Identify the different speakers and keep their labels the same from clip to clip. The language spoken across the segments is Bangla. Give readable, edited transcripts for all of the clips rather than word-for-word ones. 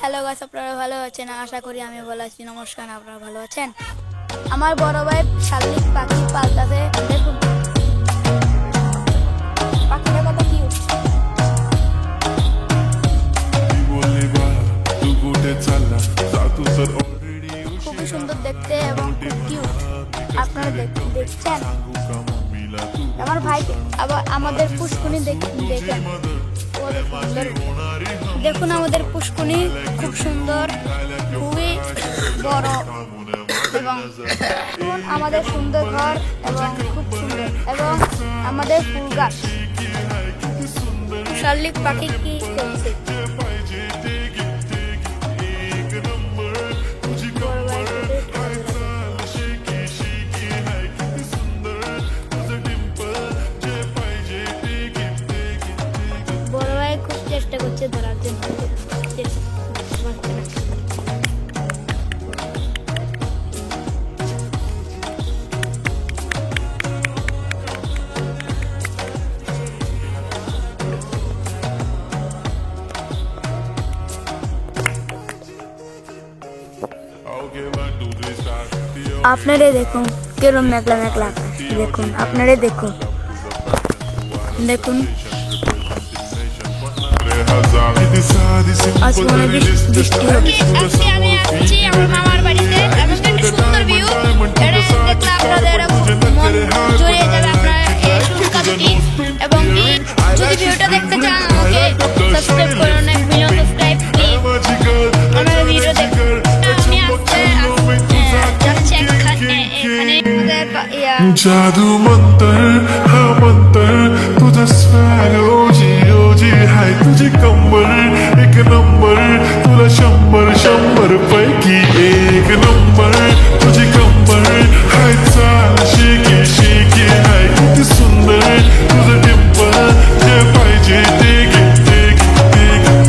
Speaker 1: হ্যালো গাইস, আপনারা ভালো আছেন? আশা করি আমি ভালো আছি। নমস্কার, আপনারা ভালো আছেন? আমার বড় ভাই শালিক পাখি পালতাছে। দেখুন পাখিটা কত কিউট। খুবই সুন্দর দেখতে এবং খুব কিউট। আপনারা দেখছেন আমার ভাই। আবার আমাদের পুষ্কুনি দেখেন, দেখুন আমাদের পুষ্কুনি খুব সুন্দর, খুবই বড় এবং আমাদের সুন্দর ঘর এবং খুব সুন্দর এবং আমাদের ফুল গাছ। শালিক পাখি কি করছে? বড় ভাই খুব চেষ্টা করছে ধরার জন্য। আপনারে দেখুন কেরম মেঘলা মেঘলা, দেখুন আপনারে দেখুন দেখুন আজ মনে বৃষ্টি হবে। আজকে আমি আসছি আমার মামার বাড়িতে এবং একটা সুন্দর ভিউ। এটা দেখলে আপনাদের মন জুড়িয়ে যাবে আপনার এই সুন্দর কাজটি। এবং যদি ভিডিওটা দেখতে চান আমাকে সাবস্ক্রাইব করুন, 1 মিলিয়ন সাবস্ক্রাইব প্লিজ। আমার ভিডিও দেখুন। আমি যাচ্ছি এখানে
Speaker 2: जादू मंतर हा मंतर तुझा स्वॅग ओजी ओजी हाय तुझी कंबर एक नंबर तुला 100 पैकी 1 नंबर तुझी कंबर हाय चाल शेकी शेकी हाय किती सुंदर तुझं डिंपल जे पाहिजे ते घे ते घे ते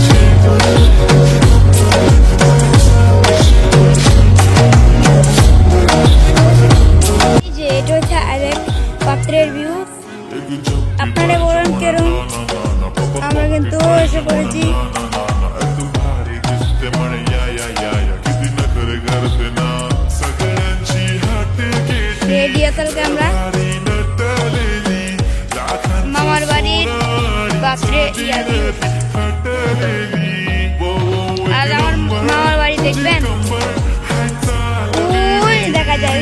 Speaker 1: পাত্রের ভিউ। আপনারা বলেন কেরম? আমরা কিন্তু এসে পড়েছি। ডিএসএল ক্যামেরা মামার বাড়ির পাত্রে আর আমার মামার বাড়ি দেখবেন ওই দেখা যায়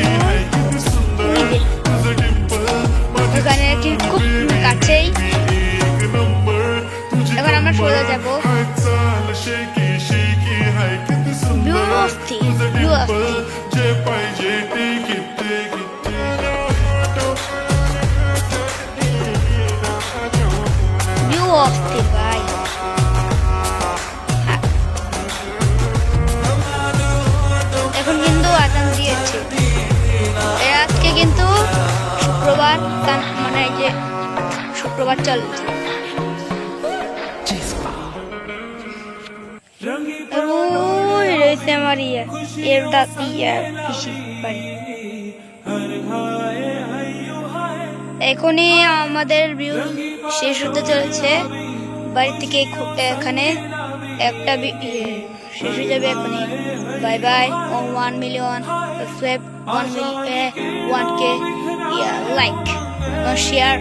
Speaker 1: ওখানে খুব কাছেই। এবার আমরা সোজা যাবো ভাই। এখন কিন্তু আজান দিয়েছে। আজকে কিন্তু শুক্রবার, মানে এই যে শুক্রবার চলছে। আমার এখনই আমাদের ভিউ শেষ হতে চলেছে। বাড়ি থেকে এখানে একটা শেষ হয়ে যাবে এখনই। Bye bye. 1 million subscribe, 1K like share.